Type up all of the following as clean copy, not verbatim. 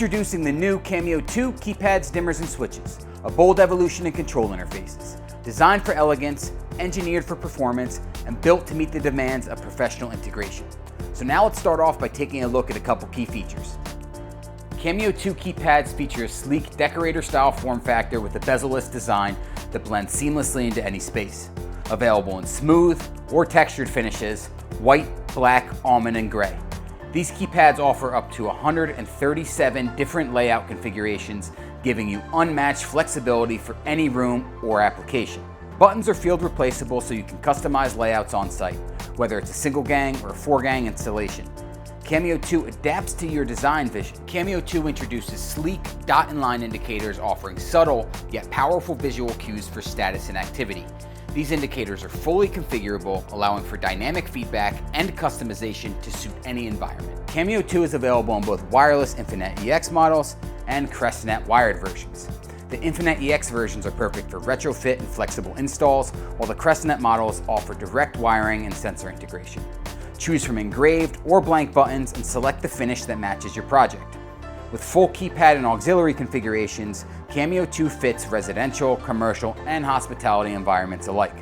Introducing the new Cameo 2 keypads, dimmers, and switches, a bold evolution in control interfaces. Designed for elegance, engineered for performance, and built to meet the demands of professional integration. So now let's start off by taking a look at a couple key features. Cameo 2 keypads feature a sleek decorator-style form factor with a bezel-less design that blends seamlessly into any space. Available in smooth or textured finishes, white, black, almond, and gray. These keypads offer up to 137 different layout configurations, giving you unmatched flexibility for any room or application. Buttons are field replaceable so you can customize layouts on site, whether it's a single gang or a 4-gang installation. Cameo 2 adapts to your design vision. Cameo 2 introduces sleek dot and line indicators offering subtle yet powerful visual cues for status and activity. These indicators are fully configurable, allowing for dynamic feedback and customization to suit any environment. Cameo 2 is available on both wireless Infinet EX models and Crestnet wired versions. The Infinet EX versions are perfect for retrofit and flexible installs, while the Crestnet models offer direct wiring and sensor integration. Choose from engraved or blank buttons and select the finish that matches your project. With full keypad and auxiliary configurations, Cameo 2 fits residential, commercial, and hospitality environments alike.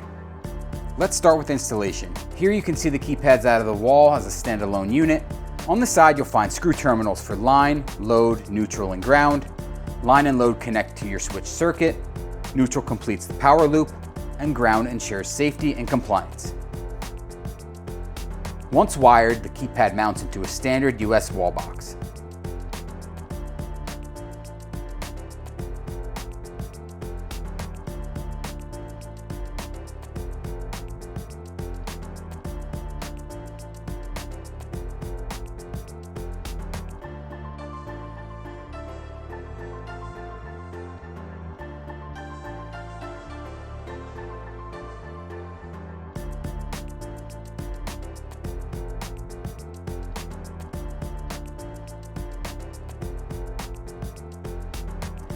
Let's start with installation. Here you can see the keypads out of the wall as a standalone unit. On the side you'll find screw terminals for line, load, neutral, and ground. Line and load connect to your switch circuit. Neutral completes the power loop, and ground ensures safety and compliance. Once wired, the keypad mounts into a standard US wall box.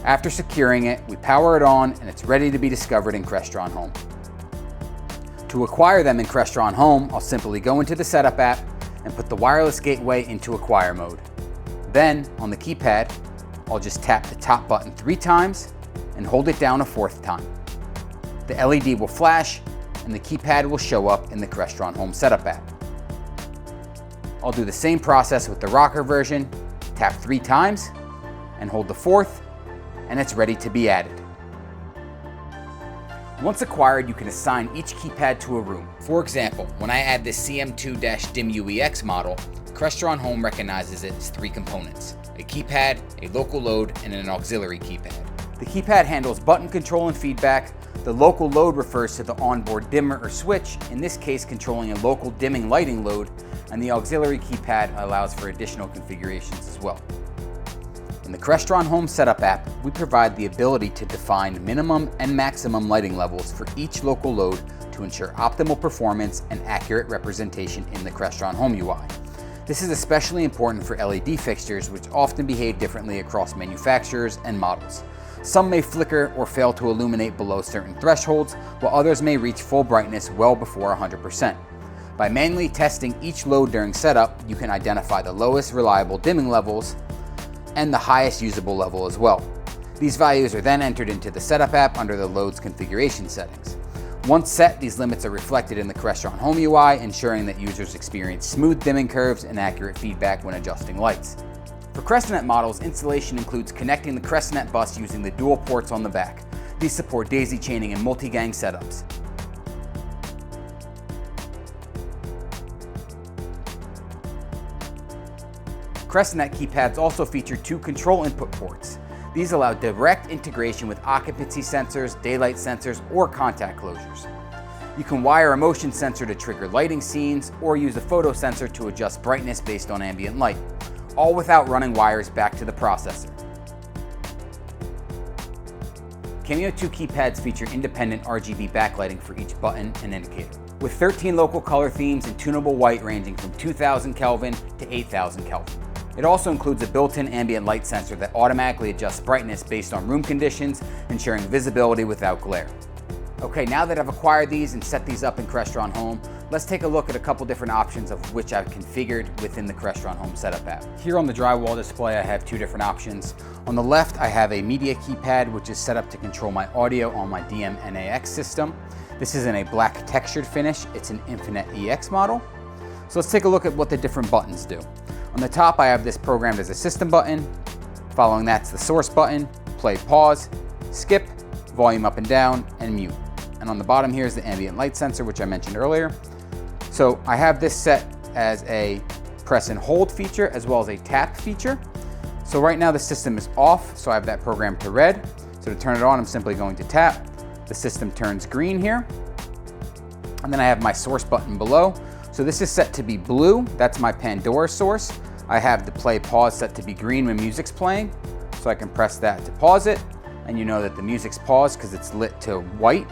After securing it, we power it on and it's ready to be discovered in Crestron Home. To acquire them in Crestron Home, I'll simply go into the Setup app and put the wireless gateway into Acquire mode. Then, on the keypad, I'll just tap the top button 3 times and hold it down a 4th time. The LED will flash and the keypad will show up in the Crestron Home Setup app. I'll do the same process with the Rocker version, tap 3 times and hold the 4th, and it's ready to be added. Once acquired, you can assign each keypad to a room. For example, when I add this CM2-DIMM-UEX model, Crestron Home recognizes it as 3 components: a keypad, a local load, and an auxiliary keypad. The keypad handles button control and feedback. The local load refers to the onboard dimmer or switch, in this case controlling a local dimming lighting load, and the auxiliary keypad allows for additional configurations as well. In the Crestron Home Setup app, we provide the ability to define minimum and maximum lighting levels for each local load to ensure optimal performance and accurate representation in the Crestron Home UI. This is especially important for LED fixtures, which often behave differently across manufacturers and models. Some may flicker or fail to illuminate below certain thresholds, while others may reach full brightness well before 100%. By manually testing each load during setup, you can identify the lowest reliable dimming levels and the highest usable level as well. These values are then entered into the Setup app under the load's configuration settings. Once set, these limits are reflected in the Crestron Home UI, ensuring that users experience smooth dimming curves and accurate feedback when adjusting lights. For Crestnet models, installation includes connecting the Crestnet bus using the dual ports on the back. These support daisy chaining and multi-gang setups. Crestnet keypads also feature 2 control input ports. These allow direct integration with occupancy sensors, daylight sensors, or contact closures. You can wire a motion sensor to trigger lighting scenes, or use a photo sensor to adjust brightness based on ambient light, all without running wires back to the processor. Cameo 2 keypads feature independent RGB backlighting for each button and indicator, with 13 local color themes and tunable white ranging from 2000 Kelvin to 8000 Kelvin. It also includes a built-in ambient light sensor that automatically adjusts brightness based on room conditions, ensuring visibility without glare. Okay, now that I've acquired these and set these up in Crestron Home, Let's take a look at a couple different options of which I've configured within the Crestron Home Setup app. Here on the drywall display, I have two different options. On the left, I have a media keypad, which is set up to control my audio on my DM-NAX system. This is in a black textured finish. It's an Infinite EX model. So let's take a look at what the different buttons do. On the top, I have this programmed as a system button. Following that's the source button, play, pause, skip, volume up and down, and mute. And on the bottom here is the ambient light sensor, which I mentioned earlier. So I have this set as a press and hold feature as well as a tap feature. So right now the system is off, so I have that programmed to red. So to turn it on, I'm simply going to tap. The system turns green here. And then I have my source button below. So this is set to be blue. That's my Pandora source. I have the play pause set to be green when music's playing. So I can press that to pause it. And you know that the music's paused because it's lit to white.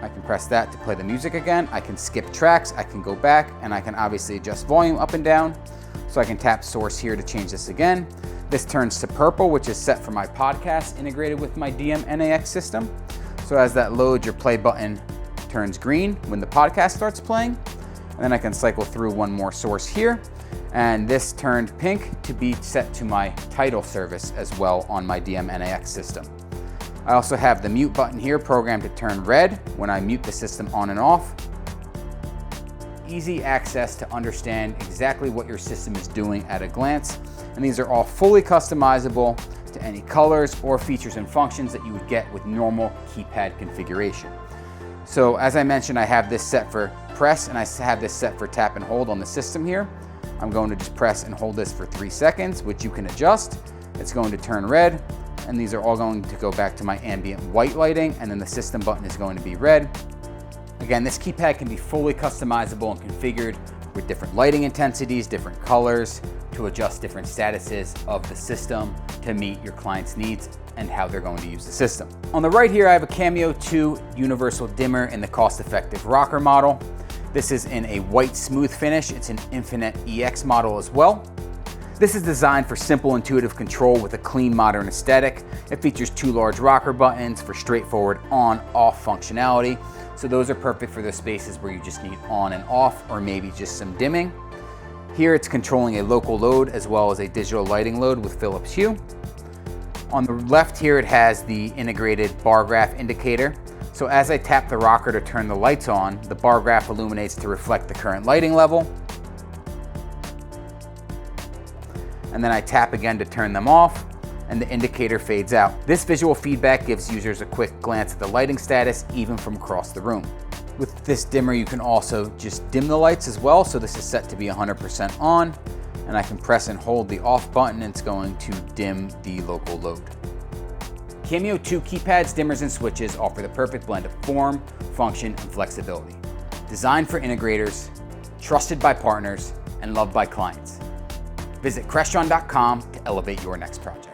I can press that to play the music again. I can skip tracks, I can go back, and I can obviously adjust volume up and down. So I can tap source here to change this again. This turns to purple, which is set for my podcast integrated with my DM-NAX system. So as that loads, your play button turns green when the podcast starts playing. And then I can cycle through one more source here. And this turned pink to be set to my title service as well on my DM-NAX system. I also have the mute button here programmed to turn red when I mute the system on and off. Easy access to understand exactly what your system is doing at a glance. And these are all fully customizable to any colors or features and functions that you would get with normal keypad configuration. So as I mentioned, I have this set for press and I have this set for tap and hold on the system here. I'm going to just press and hold this for 3 seconds, which you can adjust. It's going to turn red. And these are all going to go back to my ambient white lighting, and then the system button is going to be red. Again, this keypad can be fully customizable and configured with different lighting intensities, different colors, to adjust different statuses of the system to meet your client's needs and how they're going to use the system. On the right here, I have a Cameo 2 universal dimmer in the cost-effective rocker model. This is in a white smooth finish. It's an Infinite EX model as well. This is designed for simple, intuitive control with a clean, modern aesthetic. It features 2 large rocker buttons for straightforward on-off functionality. So those are perfect for those spaces where you just need on and off, or maybe just some dimming. Here it's controlling a local load as well as a digital lighting load with Philips Hue. On the left here, it has the integrated bar graph indicator. So as I tap the rocker to turn the lights on, the bar graph illuminates to reflect the current lighting level. And then I tap again to turn them off, and the indicator fades out. This visual feedback gives users a quick glance at the lighting status, even from across the room. With this dimmer, you can also just dim the lights as well, so this is set to be 100% on, and I can press and hold the off button, and it's going to dim the local load. Cameo 2 keypads, dimmers, and switches offer the perfect blend of form, function, and flexibility. Designed for integrators, trusted by partners, and loved by clients. Visit Crestron.com to elevate your next project.